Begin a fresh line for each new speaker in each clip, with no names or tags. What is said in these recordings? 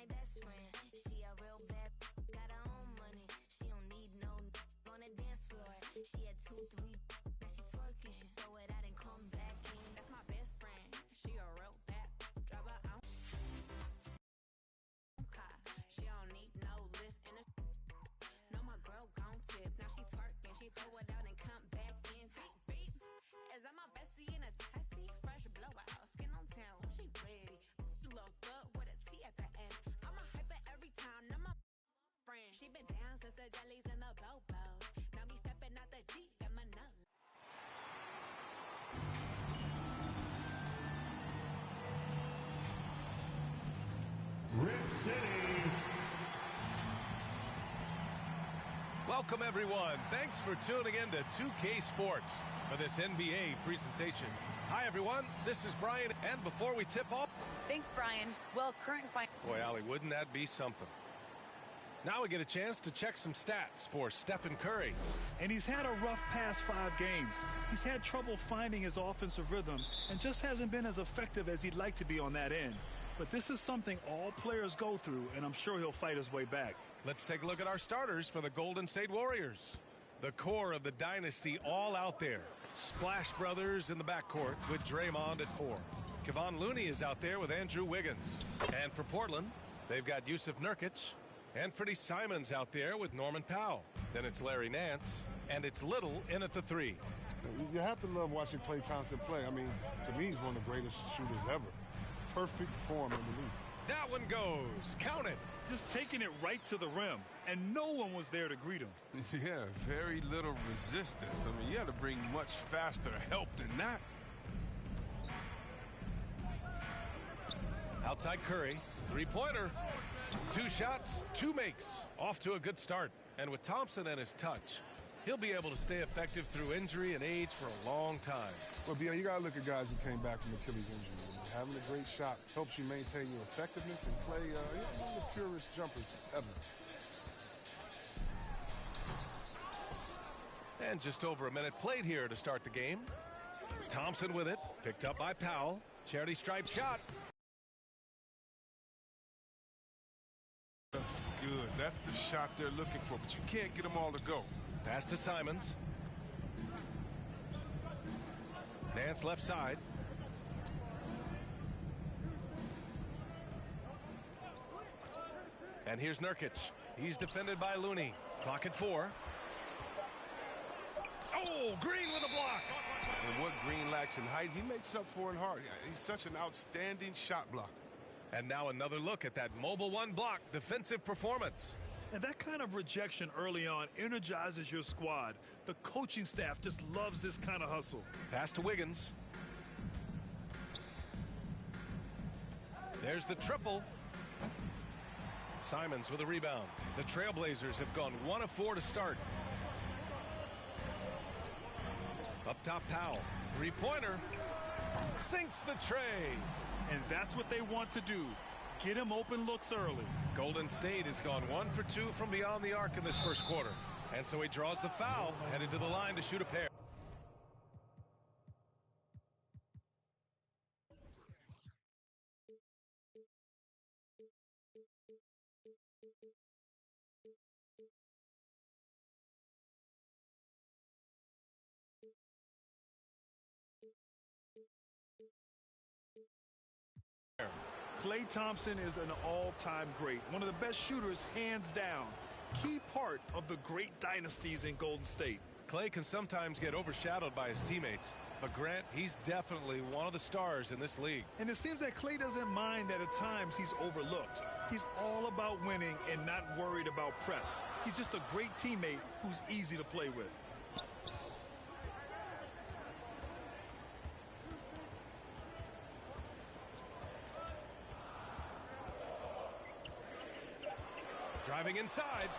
my best friend. She a real bad, got her own money. She don't need no on the dance floor. She had 2, 3, now she twerking. She throw it out and come back in.
That's my best friend. She a real bad, drive her own car. She don't need no lift in a. No, my girl gon' tip. Now she twerking. She throw it out and come back in. Beep, beep. Is that my bestie in a testy? Fresh blowout, skin on town. She ready. Look good with a T at the end. I'm a hyper every time. Now my friend. She been down since the jellies and the bobos. Now me stepping out the Jeep and my nut.
Rip City. Welcome, everyone. Thanks for tuning in to 2K Sports for this NBA presentation. Hi, everyone. This is Brian. And before we tip off...
Thanks, Brian. Well, current find...
Boy, Allie, wouldn't that be something? Now we get a chance to check some stats for Stephen Curry.
And he's had a rough past 5 games. He's had trouble finding his offensive rhythm and just hasn't been as effective as he'd like to be on that end. But this is something all players go through, and I'm sure he'll fight his way back.
Let's take a look at our starters for the Golden State Warriors. The core of the dynasty all out there. Splash Brothers in the backcourt with Draymond at 4. Kevon Looney is out there with Andrew Wiggins. And for Portland, they've got Yusuf Nurkic. Anthony Simons out there with Norman Powell. Then it's Larry Nance. And it's Little in at the 3.
You have to love watching Klay Thompson play. I mean, to me, he's one of the greatest shooters ever. Perfect form and release.
That one goes. Count it.
Just taking it right to the rim, and no one was there to greet him.
Yeah, very little resistance. I mean, you had to bring much faster help than that.
Outside Curry, 3-pointer. 2 shots, 2 makes. Off to a good start. And with Thompson and his touch, he'll be able to stay effective through injury and age for a long time.
Well, you got to look at guys who came back from Achilles injury. Having a great shot helps you maintain your effectiveness and play one of the purest jumpers ever.
And just over a minute played here to start the game. Thompson with it, picked up by Powell. Charity stripe shot.
That's good. That's the shot they're looking for, but you can't get them all to go.
Pass to Simons. Nance left side. And here's Nurkic. He's defended by Looney. Clock at 4. Oh, Green with a block.
And what Green lacks in height, he makes up for in heart. He's such an outstanding shot blocker.
And now another look at that mobile 1 block defensive performance.
And that kind of rejection early on energizes your squad. The coaching staff just loves this kind of hustle.
Pass to Wiggins. There's the triple. Simons with a rebound. The Trailblazers have gone 1 of 4 to start. Up top, Powell. 3-pointer. Sinks the tray.
And that's what they want to do. Get him open looks early.
Golden State has gone 1 for 2 from beyond the arc in this first quarter. And so he draws the foul, headed to the line to shoot a pair.
Klay Thompson is an all-time great, one of the best shooters hands down. Key part of the great dynasties in Golden State.
Klay can sometimes get overshadowed by his teammates, but Grant, he's definitely one of the stars in this league.
And it seems that Klay doesn't mind that at times he's overlooked. He's all about winning and not worried about press. He's just a great teammate who's easy to play with.
Driving inside.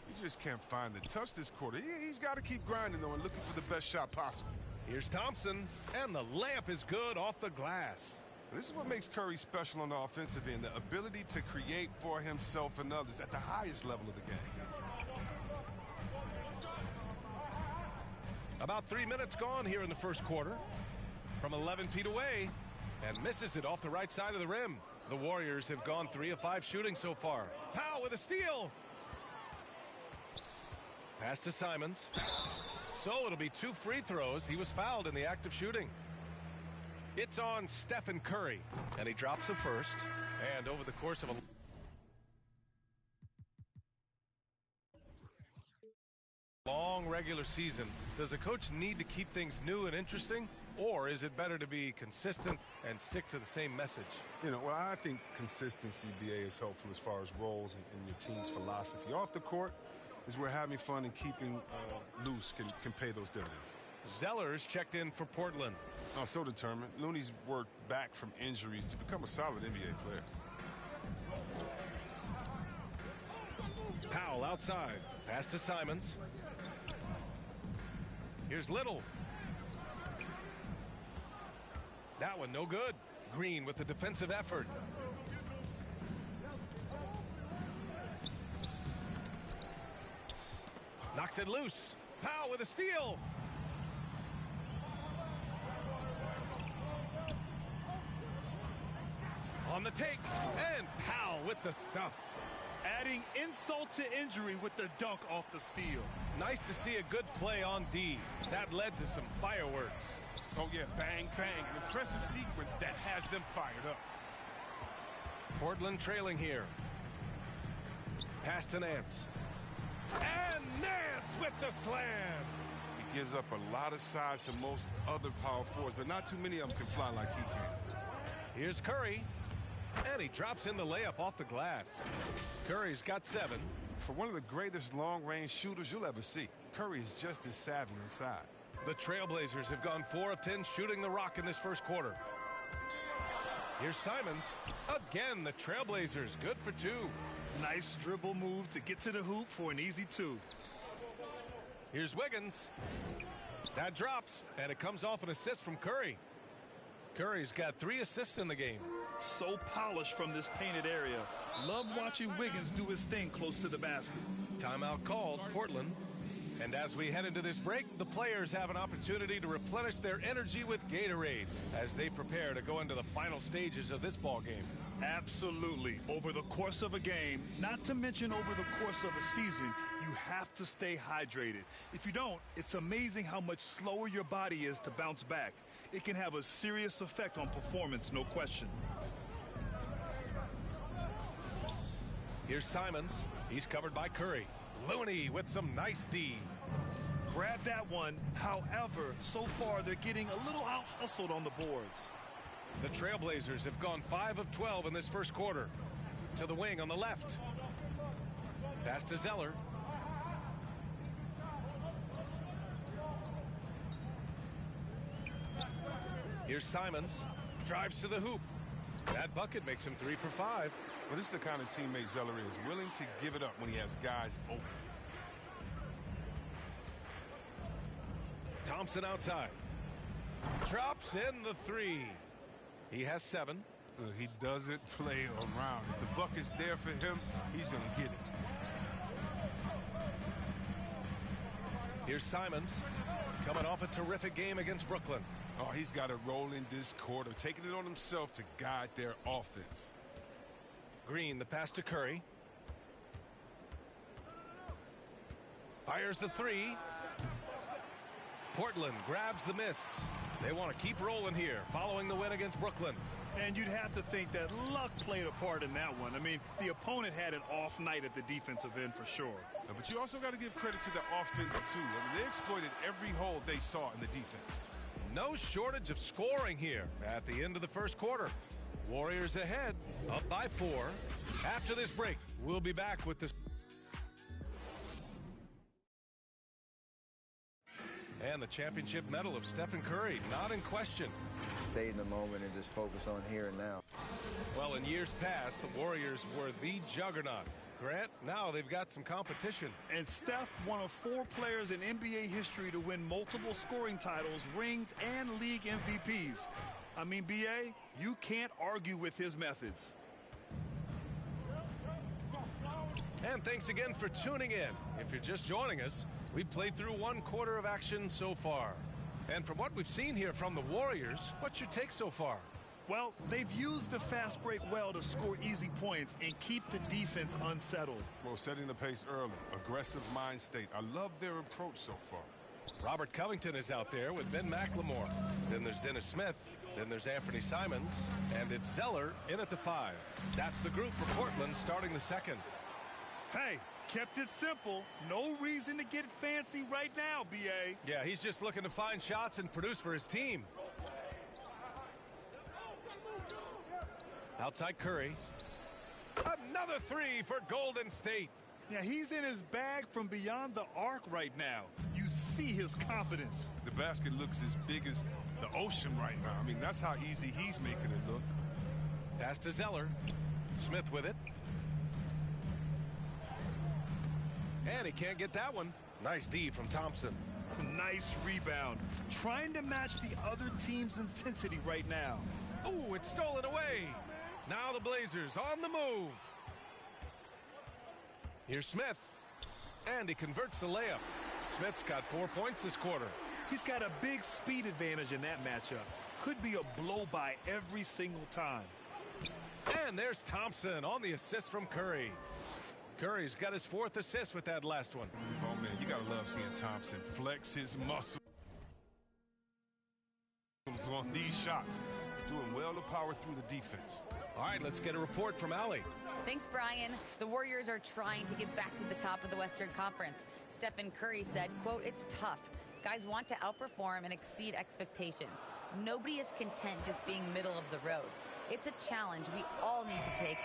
He just can't find the touch this quarter. He's got to keep grinding, though, and looking for the best shot possible.
Here's Thompson, and the layup is good off the glass.
This is what makes Curry special on the offensive end, the ability to create for himself and others at the highest level of the game.
About 3 minutes gone here in the first quarter. From 11 feet away, and misses it off the right side of the rim. The Warriors have gone 3 of 5 shooting so far. Powell with a steal. Pass to Simons. So it'll be 2 free throws. He was fouled in the act of shooting. It's on Stephen Curry, and he drops the first. And over the course of a long regular season, does a coach need to keep things new and interesting, or is it better to be consistent and stick to the same message?
You know, well, I think consistency, BA, is helpful as far as roles and your team's philosophy. Off the court is where having fun and keeping loose can pay those dividends.
Zeller's checked in for Portland.
Oh, so determined. Looney's worked back from injuries to become a solid NBA player.
Powell outside. Pass to Simons. Here's Little. That one no good. Green with the defensive effort. Knocks it loose. Powell with a steal. On the take. And Powell with the stuff.
Adding insult to injury with the dunk off the steal.
Nice to see a good play on D. That led to some fireworks.
Oh, yeah, bang, bang. An impressive sequence that has them fired up.
Portland trailing here. Pass to Nance. And Nance with the slam.
He gives up a lot of size to most other power forwards, but not too many of them can fly like he can.
Here's Curry. And he drops in the layup off the glass. Curry's got 7.
For one of the greatest long-range shooters you'll ever see, Curry is just as savvy inside.
The Trailblazers have gone 4 of 10 shooting the rock in this first quarter. Here's Simons. Again, the Trailblazers good for 2.
Nice dribble move to get to the hoop for an easy 2.
Here's Wiggins. That drops, and it comes off an assist from Curry. Curry's got 3 assists in the game.
So polished from this painted area. Love watching Wiggins do his thing close to the basket.
Timeout called, Portland. And as we head into this break, the players have an opportunity to replenish their energy with Gatorade as they prepare to go into the final stages of this ball game.
Absolutely. Over the course of a game, not to mention over the course of a season, you have to stay hydrated. If you don't, it's amazing how much slower your body is to bounce back. It can have a serious effect on performance, no question.
Here's Simons. He's covered by Curry. Looney with some nice D.
Grab that one. However, so far they're getting a little out-hustled on the boards.
The Trailblazers have gone 5 of 12 in this first quarter. To the wing on the left. Pass to Zeller. Here's Simons. Drives to the hoop. That bucket makes him 3 for 5.
Well, this is the kind of teammate Zeller is, willing to give it up when he has guys open.
Thompson outside. Drops in the 3. He has 7.
He doesn't play around. If the bucket's there for him, he's going to get it.
Here's Simons. Coming off a terrific game against Brooklyn.
Oh, he's got to roll in this quarter, taking it on himself to guide their offense.
Green, the pass to Curry. Fires the 3. Portland grabs the miss. They want to keep rolling here, following the win against Brooklyn.
And you'd have to think that luck played a part in that one. I mean, the opponent had an off night at the defensive end for sure.
But you also got to give credit to the offense, too. I mean, they exploited every hole they saw in the defense.
No shortage of scoring here at the end of the first quarter. Warriors ahead, up by 4. After this break, we'll be back with this. And the championship medal of Stephen Curry, not in question.
Stay in the moment and just focus on here and now.
Well, in years past, the Warriors were the juggernaut. Grant, now they've got some competition.
And Steph, one of 4 players in NBA history to win multiple scoring titles, rings, and league MVPs. I mean, BA, you can't argue with his methods.
And thanks again for tuning in. If you're just joining us, we've played through 1 quarter of action so far. And from what we've seen here from the Warriors, what's your take so far?
Well, they've used the fast break well to score easy points and keep the defense unsettled.
Well, setting the pace early, aggressive mind state. I love their approach so far.
Robert Covington is out there with Ben McLemore. Then there's Dennis Smith. Then there's Anthony Simons. And it's Zeller in at the 5. That's the group for Portland starting the second.
Hey, kept it simple. No reason to get fancy right now, B.A.
Yeah, he's just looking to find shots and produce for his team. Outside Curry. Another 3 for Golden State.
Yeah, he's in his bag from beyond the arc right now. You see his confidence.
The basket looks as big as the ocean right now. I mean, that's how easy he's making it look.
Pass to Zeller. Smith with it. And he can't get that one. Nice D from Thompson.
Nice rebound. Trying to match the other team's intensity right now.
Ooh, it's stolen away. Now the Blazers on the move. Here's Smith. And he converts the layup. Smith's got 4 points this quarter.
He's got a big speed advantage in that matchup. Could be a blow-by every single time.
And there's Thompson on the assist from Curry. Curry's got his 4th assist with that last one.
Oh, man, you got to love seeing Thompson flex his muscles on these shots. Doing well to power through the defense.
All right, let's get a report from Allie.
Thanks, Brian. The Warriors are trying to get back to the top of the Western Conference. Stephen Curry said, quote, "It's tough. Guys want to outperform and exceed expectations. Nobody is content just being middle of the road. It's a challenge we all need to take."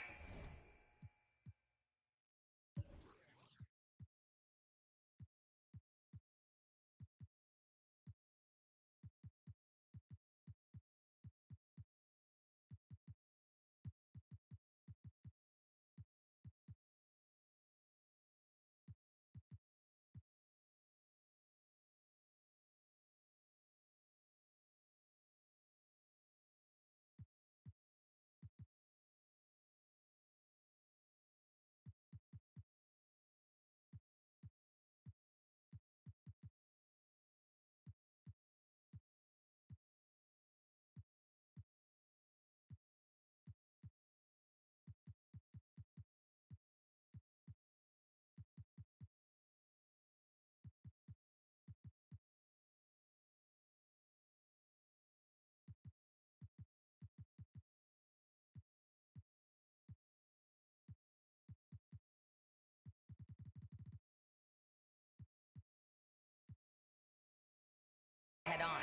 Head on.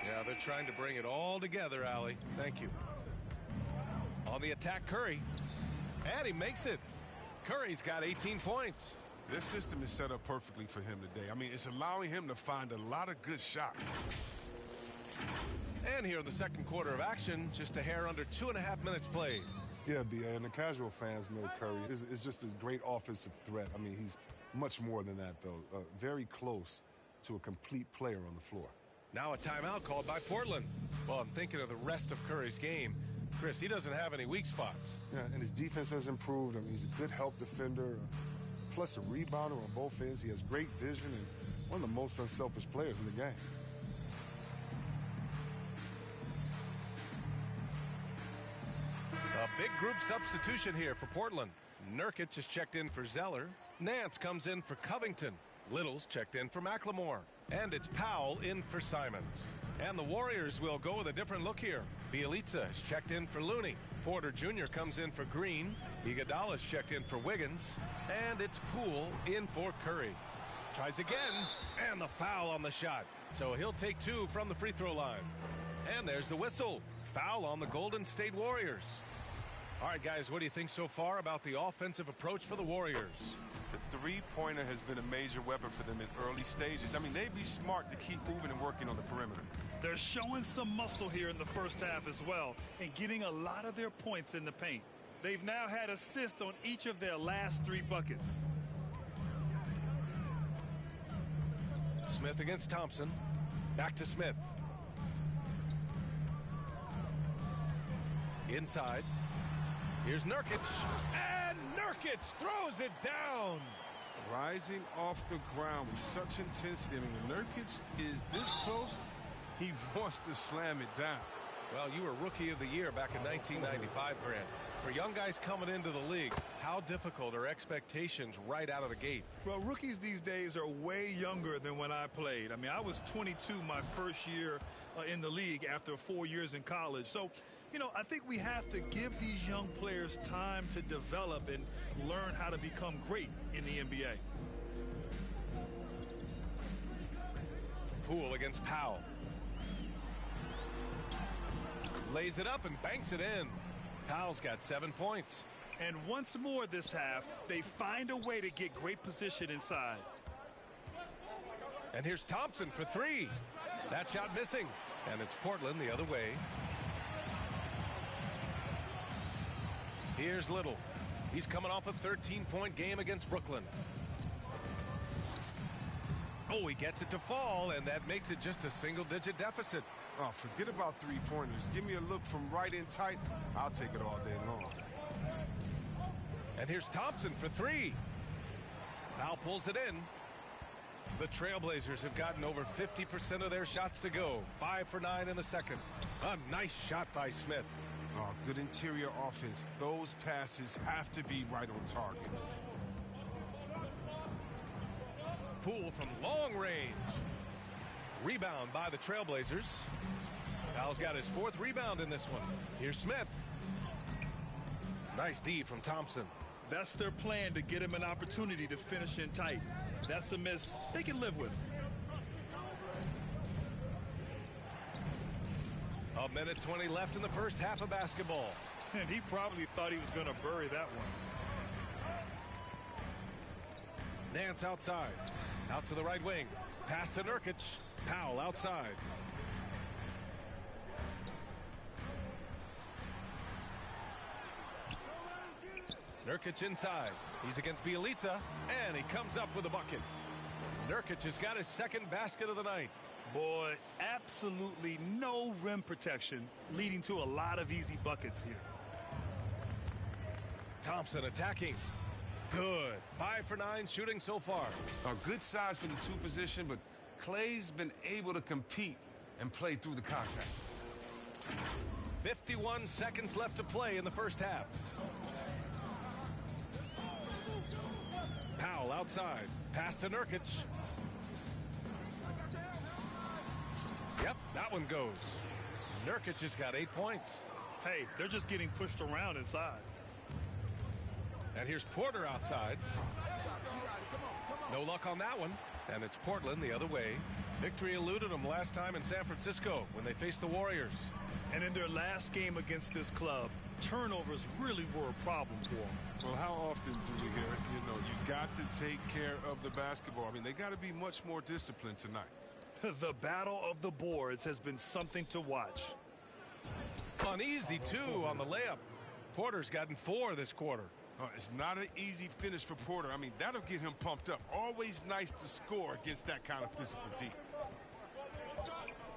Yeah, they're trying to bring it all together, Allie. Thank you. On the attack, Curry. And he makes it. Curry's got 18 points.
This system is set up perfectly for him today. I mean, it's allowing him to find a lot of good shots.
And here in the second quarter of action, just a hair under 2.5 minutes played.
Yeah, B.A., and the casual fans know Curry is just a great offensive threat. I mean, he's much more than that, though. Very close to a complete player on the floor.
Now a timeout called by Portland. Well, I'm thinking of the rest of Curry's game. Chris, he doesn't have any weak spots.
Yeah, and his defense has improved. I mean, he's a good help defender, plus a rebounder on both ends. He has great vision and one of the most unselfish players in the game.
A big group substitution here for Portland. Nurkic is checked in for Zeller. Nance comes in for Covington. Little's checked in for McLemore. And it's Powell in for Simons. And the Warriors will go with a different look here. Bielitsa is checked in for Looney. Porter Jr. comes in for Green. Iguodala's checked in for Wiggins. And it's Poole in for Curry. Tries again, and the foul on the shot. So he'll take 2 from the free throw line. And there's the whistle. Foul on the Golden State Warriors. All right, guys, what do you think so far about the offensive approach for the Warriors?
The three-pointer has been a major weapon for them in early stages. I mean, they'd be smart to keep moving and working on the perimeter.
They're showing some muscle here in the first half as well and getting a lot of their points in the paint. They've now had assists on each of their last 3 buckets.
Smith against Thompson. Back to Smith. Inside. Here's Nurkic. And Nurkic throws it down.
Rising off the ground with such intensity. I mean, when Nurkic is this close, he wants to slam it down.
Well, you were Rookie of the Year back in 1995, Grant. For young guys coming into the league, how difficult are expectations right out of the gate?
Well, rookies these days are way younger than when I played. I mean, I was 22 my first year in the league after 4 years in college. So, you know, I think we have to give these young players time to develop and learn how to become great in the NBA.
Poole against Powell. Lays it up and banks it in. Powell's got 7 points.
And once more this half, they find a way to get great position inside.
And here's Thompson for 3. That shot missing. And it's Portland the other way. Here's Little. He's coming off a 13-point game against Brooklyn. Oh, he gets it to fall, and that makes it just a single-digit deficit.
Oh, forget about three-pointers. Give me a look from right in tight. I'll take it all day long.
And here's Thompson for 3. Powell pulls it in. The Trailblazers have gotten over 50% of their shots to go. 5 for 9 in the second. A nice shot by Smith.
Oh, good interior offense. Those passes have to be right on target.
Poole from long range. Rebound by the Trailblazers. Powell's got his 4th rebound in this one. Here's Smith. Nice D from Thompson.
That's their plan, to get him an opportunity to finish in tight. That's a miss they can live with.
A minute 20 left in the first half of basketball.
And he probably thought he was going to bury that one.
Nance outside. Out to the right wing. Pass to Nurkic. Powell outside. Nurkic inside. He's against Bjelica, and he comes up with a bucket. Nurkic has got his 2nd basket of the night.
Boy, absolutely no rim protection, leading to a lot of easy buckets here.
Thompson attacking. Good. 5 for 9 shooting so far.
A good size for the 2 position, but Clay's been able to compete and play through the contact.
51 seconds left to play in the first half. Powell outside. Pass to Nurkic. Yep, that one goes. Nurkic has got 8 points.
Hey, they're just getting pushed around inside.
And here's Porter outside. No luck on that one. And it's Portland the other way. Victory eluded them last time in San Francisco when they faced the Warriors.
And in their last game against this club, turnovers really were a problem for them.
Well, how often do we hear, you got to take care of the basketball? I mean, they got to be much more disciplined tonight.
The battle of the boards has been something to watch.
Uneasy, too, on the layup. Porter's gotten 4 this quarter.
It's not an easy finish for Porter. I mean, that'll get him pumped up. Always nice to score against that kind of physical D.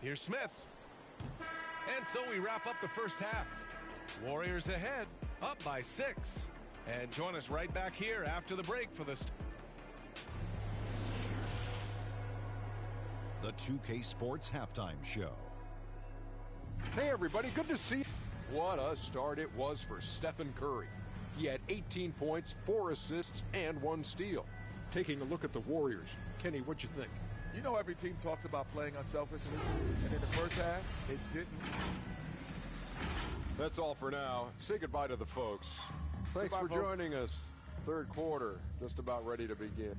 Here's Smith. And so we wrap up the first half. Warriors ahead, up by 6. And join us right back here after the break for the
2K Sports Halftime Show.
Hey everybody, good to see you. What a start it was for Stephen Curry. He had 18 points, 4 assists, and 1 steal. Taking a look at the Warriors, Kenny, what'd you think?
You know, every team talks about playing unselfishly, and in the first half, it didn't.
That's all for now. Say goodbye to the folks. Thanks
Goodbye,
for joining us. 3rd quarter, just about ready to begin.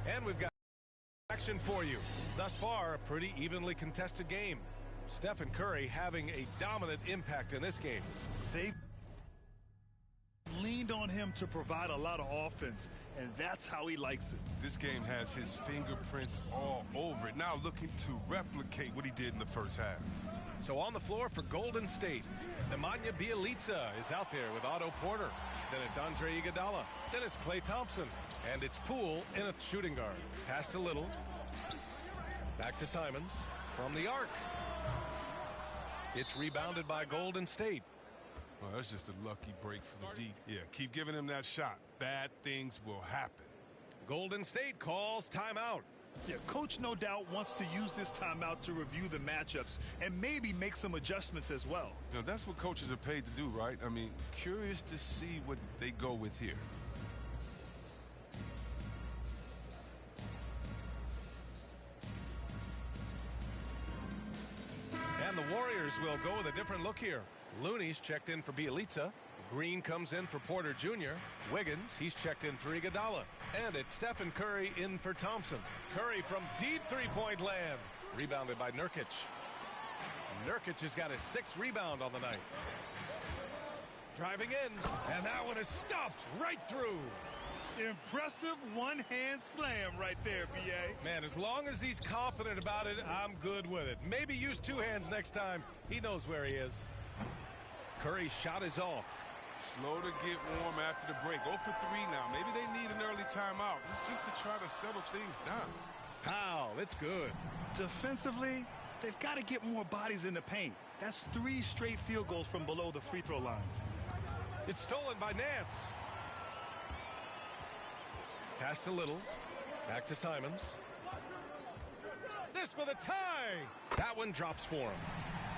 And we've got action for you. Thus far, a pretty evenly contested game. Stephen Curry having a dominant impact in this game.
They've leaned on him to provide a lot of offense, and that's how he likes it.
This game has his fingerprints all over it. Now looking to replicate what he did in the first half.
So on the floor for Golden State, Nemanja Bjelica is out there with Otto Porter. Then it's Andre Iguodala. Then it's Klay Thompson. And it's Poole in a shooting guard. Pass to Little. Back to Simons from the arc. It's rebounded by Golden State.
Well, that's just a lucky break for the D. Yeah, keep giving him that shot. Bad things will happen.
Golden State calls timeout.
Yeah, coach no doubt wants to use this timeout to review the matchups and maybe make some adjustments as well.
You know, that's what coaches are paid to do, right? I mean, curious to see what they go with here.
And the Warriors will go with a different look here. Looney's checked in for Bielitsa. Green comes in for Porter Jr. Wiggins, he's checked in for Iguodala. And it's Stephen Curry in for Thompson. Curry from deep three-point land. Rebounded by Nurkic. Nurkic has got his 6th rebound on the night. Driving in, and that one is stuffed right through.
Impressive one-hand slam right there, B.A.
Man, as long as he's confident about it, I'm good with it. Maybe use 2 hands next time. He knows where he is. Curry's shot is off.
Slow to get warm after the break. 0 for 3 now. Maybe they need an early timeout. It's just to try to settle things down.
Powell, it's good.
Defensively, they've got to get more bodies in the paint. That's 3 straight field goals from below the free throw line.
It's stolen by Nance. Pass to Little. Back to Simons. This for the tie. That one drops for him.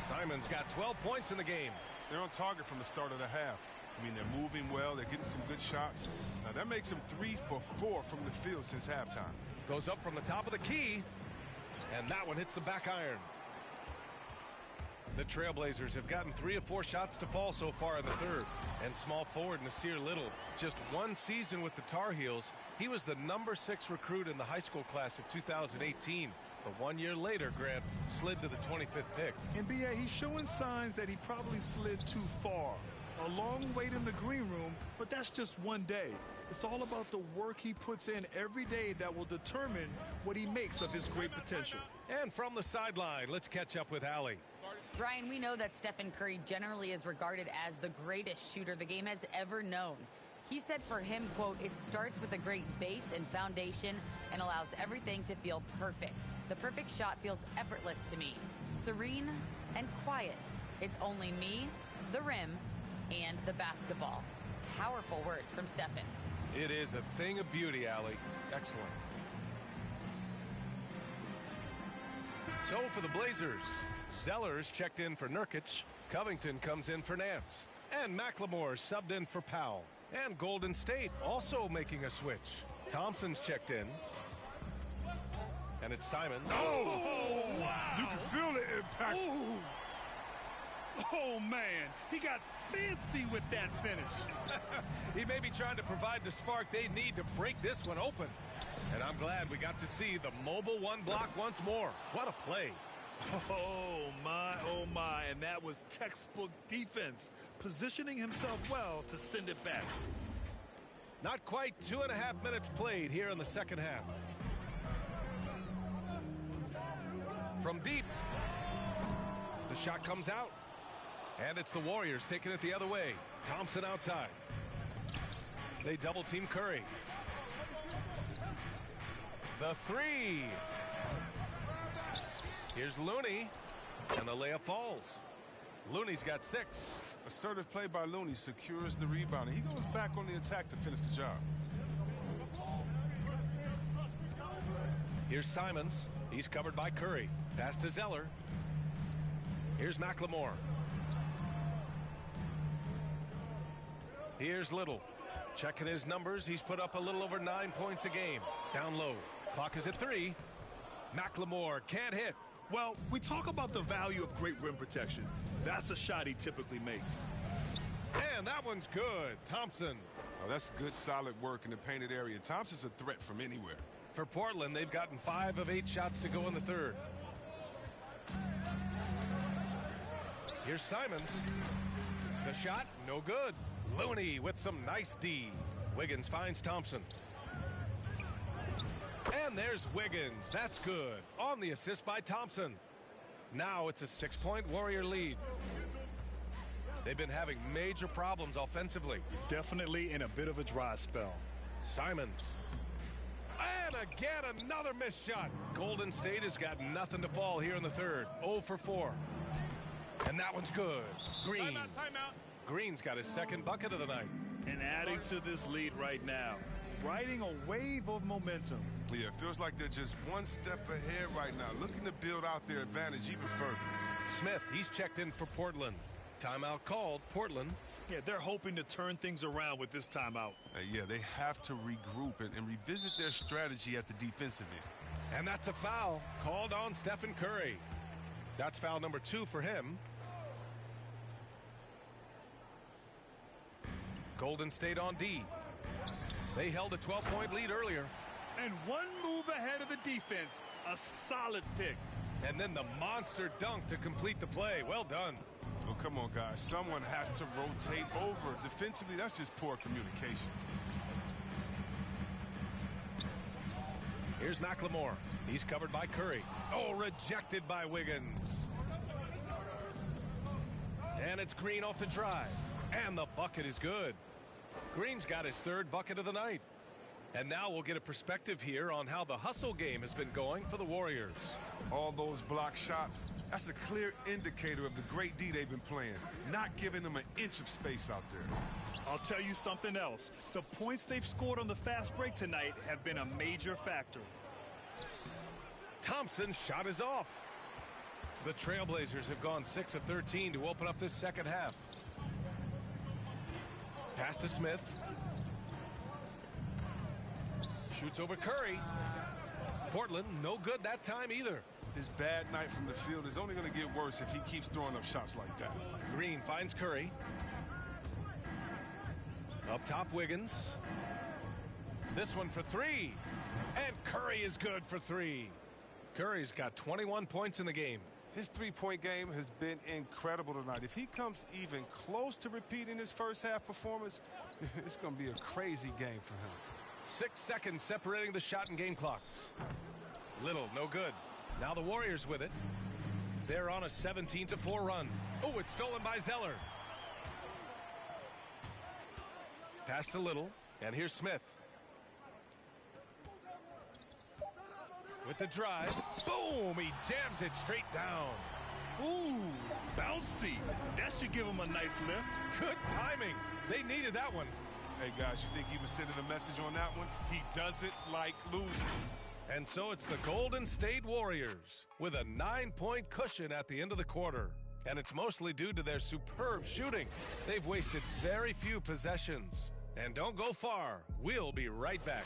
Simons got 12 points in the game.
They're on target from the start of the half. I mean, they're moving well. They're getting some good shots. Now, that makes them 3 for 4 from the field since halftime.
Goes up from the top of the key. And that one hits the back iron. The Trailblazers have gotten 3 of 4 shots to fall so far in the third. And small forward Nasir Little, just 1 season with the Tar Heels. He was the number 6 recruit in the high school class of 2018. But 1 year later, Grant slid to the 25th pick.
NBA, he's showing signs that he probably slid too far. A long wait in the green room, but that's just one day. It's all about the work he puts in every day that will determine what he makes of his great potential.
And from the sideline, let's catch up with Allie.
Brian, we know that Stephen Curry generally is regarded as the greatest shooter the game has ever known. He said for him, quote, "It starts with a great base and foundation and allows everything to feel perfect. The perfect shot feels effortless to me, serene and quiet. It's only me, the rim, and the basketball." Powerful words from Stephen.
It is a thing of beauty, Allie. Excellent. So for the Blazers, Zeller's checked in for Nurkic. Covington comes in for Nance. And McLemore subbed in for Powell. And Golden State also making a switch. Thompson's checked in. And it's Simons.
Oh, wow.
You can feel the impact.
Ooh. Oh, man. He got fancy with that finish.
He may be trying to provide the spark they need to break this one open. And I'm glad we got to see the mobile one block once more. What a play.
Oh, my. And that was textbook defense, positioning himself well to send it back.
Not quite 2.5 minutes played here in the second half. From deep. The shot comes out. And it's the Warriors taking it the other way. Thompson outside. They double team Curry. The 3. Here's Looney. And the layup falls. Looney's got 6.
Assertive play by Looney secures the rebound. He goes back on the attack to finish the job.
Here's Simons. He's covered by Curry. Pass to Zeller. Here's McLemore. Here's Little. Checking his numbers. He's put up a little over 9 points a game. Down low. Clock is at 3. McLemore can't hit.
Well, we talk about the value of great rim protection. That's a shot he typically makes.
And that one's good. Thompson.
Oh, that's good, solid work in the painted area. Thompson's a threat from anywhere.
For Portland, they've gotten 5 of 8 shots to go in the third. Here's Simons. The shot, no good. Looney with some nice D. Wiggins finds Thompson. And there's Wiggins. That's good. On the assist by Thompson. Now it's a 6-point Warrior lead. They've been having major problems offensively.
Definitely in a bit of a dry spell.
Simons. And again, another missed shot. Golden State has got nothing to fall here in the third. 0 for 4. And that one's good. Green.
Timeout.
Green's got his second bucket of the night.
And adding to this lead right now, riding a wave of momentum.
Yeah, it feels like they're just one step ahead right now, looking to build out their advantage even further.
Smith, he's checked in for Portland. Timeout called, Portland.
Yeah, they're hoping to turn things around with this timeout.
Yeah, they have to regroup and revisit their strategy at the defensive end.
And that's a foul called on Stephen Curry. That's foul number 2 for him. Golden State on D. They held a 12-point lead earlier.
And one move ahead of the defense. A solid pick.
And then the monster dunk to complete the play. Well done.
Oh, come on, guys. Someone has to rotate over. Defensively, that's just poor communication.
Here's McLemore. He's covered by Curry. Oh, rejected by Wiggins. And it's Green off the drive. And the bucket is good. Green's got his 3rd bucket of the night. And now we'll get a perspective here on how the hustle game has been going for the Warriors.
All those block shots, that's a clear indicator of the great D they've been playing, not giving them an inch of space out there.
I'll tell you something else. The points they've scored on the fast break tonight have been a major factor.
Thompson's shot is off. The Trailblazers have gone 6 of 13 to open up this second half. Pass to Smith. Shoots over Curry. Portland, no good that time either.
His bad night from the field is only going to get worse if he keeps throwing up shots like that.
Green finds Curry. Up top, Wiggins. This one for 3. And Curry is good for 3. Curry's got 21 points in the game.
His three-point game has been incredible tonight. If he comes even close to repeating his first half performance, it's going to be a crazy game for him.
6 seconds separating the shot and game clocks. Little, no good. Now the Warriors with it. They're on a 17-4 run. Oh, it's stolen by Zeller. Pass to Little, and here's Smith. With the drive. Boom! He jams it straight down.
Ooh, bouncy. That should give him a nice lift.
Good timing. They needed that one.
Hey, guys, you think he was sending a message on that one? He doesn't like losing.
And so it's the Golden State Warriors with a 9-point cushion at the end of the quarter. And it's mostly due to their superb shooting. They've wasted very few possessions. And don't go far. We'll be right back.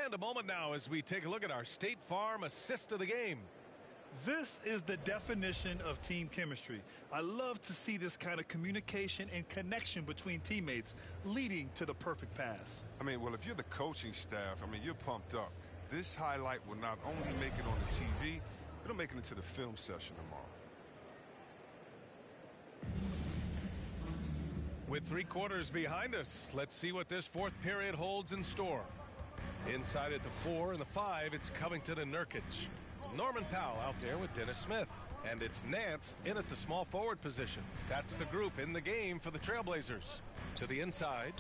And a moment now as we take a look at our State Farm assist of the game.
This is the definition of team chemistry. I love to see this kind of communication and connection between teammates leading to the perfect pass.
I mean, well, if you're the coaching staff, you're pumped up. This highlight will not only make it on the TV, it'll make it into the film session tomorrow.
With 3 quarters behind us, let's see what this 4th period holds in store. Inside at the 4 and the 5, it's Covington and Nurkic. Norman Powell out there with Dennis Smith. And it's Nance in at the small forward position. That's the group in the game for the Trailblazers. To the inside.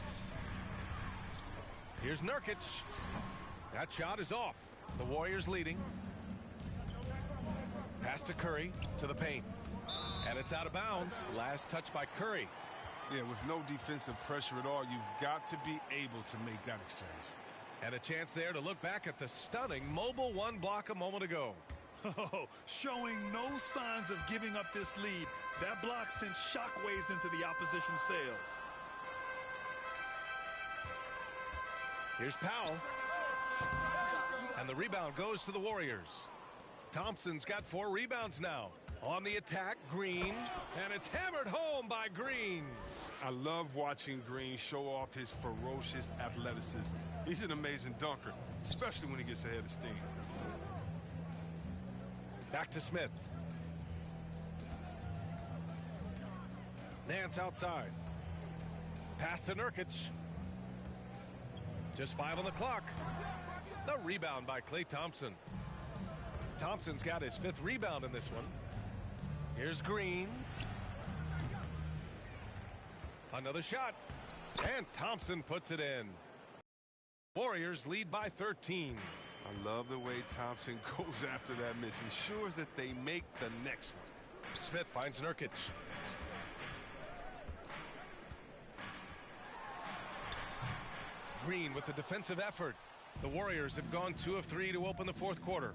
Here's Nurkic. That shot is off. The Warriors leading. Pass to Curry to the paint. And it's out of bounds. Last touch by Curry.
Yeah, with no defensive pressure at all, you've got to be able to make that exchange.
And a chance there to look back at the stunning mobile 1 block a moment ago.
Oh, showing no signs of giving up this lead. That block sent shockwaves into the opposition's sails.
Here's Powell. And the rebound goes to the Warriors. Thompson's got 4 rebounds now. On the attack, Green. And it's hammered home by Green.
I love watching Green show off his ferocious athleticism. He's an amazing dunker, especially when he gets ahead of steam.
Back to Smith. Nance outside. Pass to Nurkic. Just 5 on the clock. The rebound by Klay Thompson. Thompson's got his 5th rebound in this one. Here's Green. Another shot. And Thompson puts it in. Warriors lead by 13.
I love the way Thompson goes after that miss. Ensures that they make the next one.
Smith finds Nurkic. Green with the defensive effort. The Warriors have gone 2 of 3 to open the fourth quarter.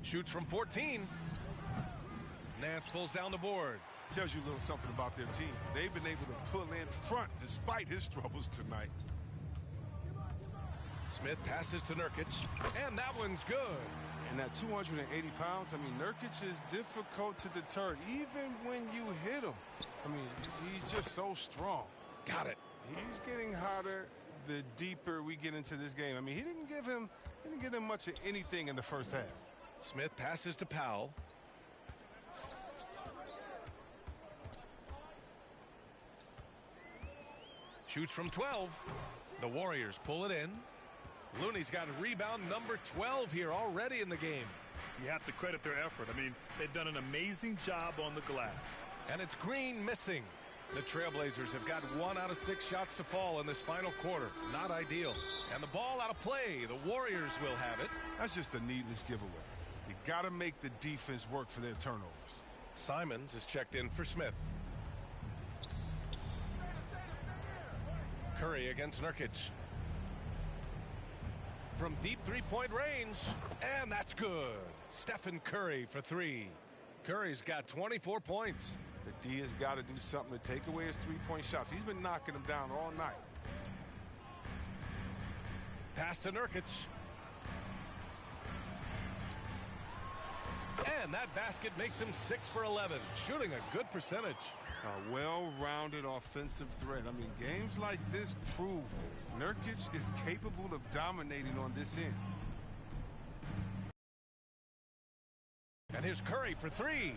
Shoots from 14. Nance pulls down the board.
Tells you a little something about their team. They've been able to pull in front despite his troubles tonight.
Smith passes to Nurkic, and that one's good.
And at 280 pounds, I mean, Nurkic is difficult to deter, even when you hit him. I mean, he's just so strong.
Got it.
He's getting hotter the deeper we get into this game. I mean, he didn't give him much of anything in the first half.
Smith passes to Powell. Shoots from 12. The Warriors pull it in. Looney's got rebound number 12 here already in the game.
You have to credit their effort. I mean, they've done an amazing job on the glass.
And it's Green missing. The Trailblazers have got 1 out of 6 shots to fall in this final quarter. Not ideal. And the ball out of play. The Warriors will have it.
That's just a needless giveaway. You got to make the defense work for their turnovers.
Simons is checked in for Smith. Curry against Nurkic. From deep three-point range, and that's good. Stephen Curry for 3. Curry's got 24 points.
The D has got to do something to take away his three-point shots. He's been knocking them down all night.
Pass to Nurkic. And that basket makes him 6 for 11, shooting a good percentage.
A well-rounded offensive threat. I mean, games like this prove Nurkic is capable of dominating on this end.
And here's Curry for 3.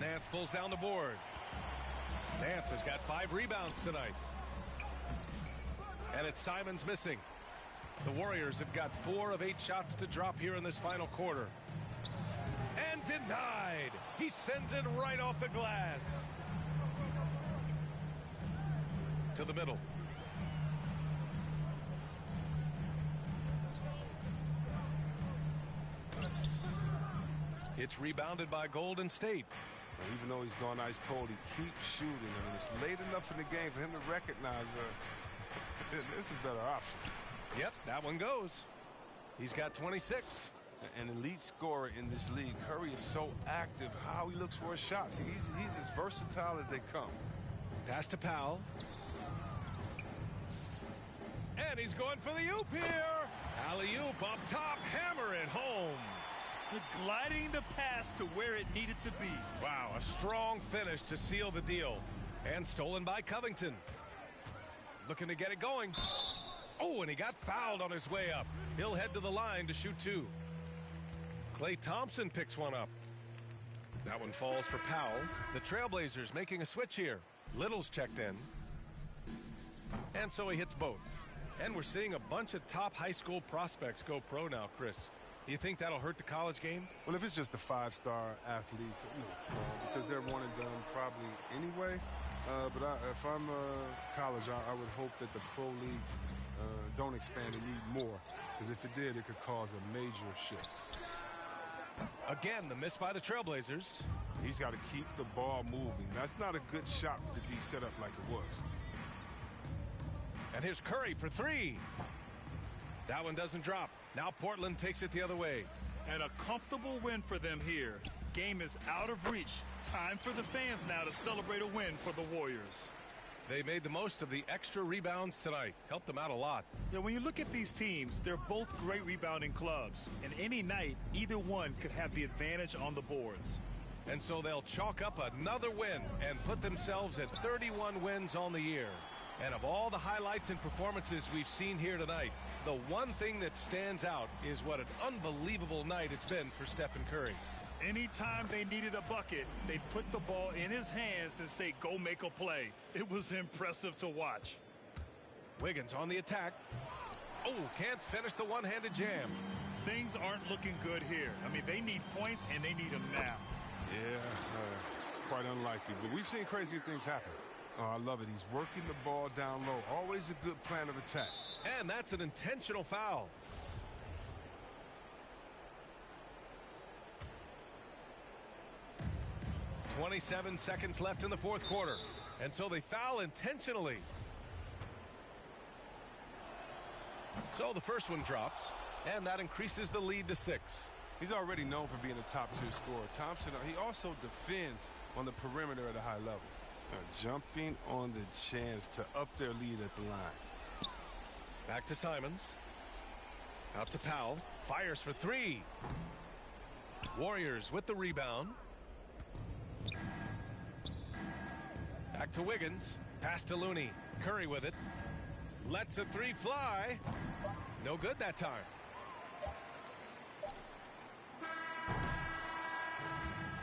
Nance pulls down the board. Nance has got 5 rebounds tonight. And it's Simons missing. The Warriors have got 4 of 8 shots to drop here in this final quarter. And denied. He sends it right off the glass. To the middle. It's rebounded by Golden State.
Even though he's gone ice cold, he keeps shooting. I mean, it's late enough in the game for him to recognize this is a better option.
Yep, that one goes. He's got 26.
An elite scorer in this league. Curry is so active. How he looks for his shots. He's as versatile as they come.
Pass to Powell. And he's going for the oop here. Alley-oop up top. Hammer it home.
Gliding the pass to where it needed to be.
Wow, a strong finish to seal the deal. And stolen by Covington. Looking to get it going. Oh, and he got fouled on his way up. He'll head to the line to shoot 2. Klay Thompson picks one up. That one falls for Powell. The Trailblazers making a switch here. Little's checked in. And so he hits both. And we're seeing a bunch of top high school prospects go pro now, Chris. You think that'll hurt the college game?
Well, if it's just the 5-star athletes, because they're one and done probably anyway. But if I'm college, I would hope that the pro leagues don't expand and need more. Because if it did, it could cause a major shift.
Again, the miss by the Trailblazers.
He's got to keep the ball moving. That's not a good shot with the D set up like it was.
And here's Curry for 3. That one doesn't drop. Now Portland takes it the other way.
And a comfortable win for them here. Game is out of reach. Time for the fans now to celebrate a win for the Warriors.
They made the most of the extra rebounds tonight. Helped them out a lot.
Yeah, when you look at these teams, they're both great rebounding clubs. And any night, either one could have the advantage on the boards.
And so they'll chalk up another win and put themselves at 31 wins on the year. And of all the highlights and performances we've seen here tonight, the one thing that stands out is what an unbelievable night it's been for Stephen Curry.
Anytime they needed a bucket, they'd put the ball in his hands and say, go make a play. It was impressive to watch.
Wiggins on the attack. Oh, can't finish the one-handed jam.
Things aren't looking good here. I mean, they need points, and they need them now.
Yeah, it's quite unlikely. But we've seen crazy things happen. Oh, I love it. He's working the ball down low. Always a good plan of attack.
And that's an intentional foul. "27 seconds left in the fourth quarter. And so they foul intentionally. So the first one drops, and that increases the lead to 6.
He's already known for being a top-tier scorer. Thompson, he also defends on the perimeter at a high level. Jumping on the chance to up their lead at the line.
Back to Simons. Out to Powell. Fires for 3. Warriors with the rebound. Back to Wiggins. Pass to Looney. Curry with it. Lets the 3 fly. No good that time.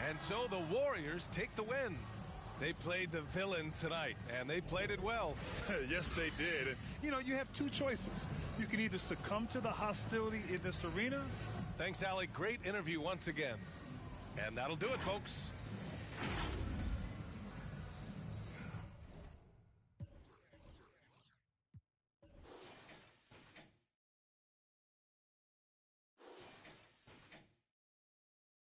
And so the Warriors take the win. They played the villain tonight, and they played it well.
Yes, they did. And, you know, you have two choices. You can either succumb to the hostility in this arena.
Thanks, Allie. Great interview once again. And that'll do it, folks.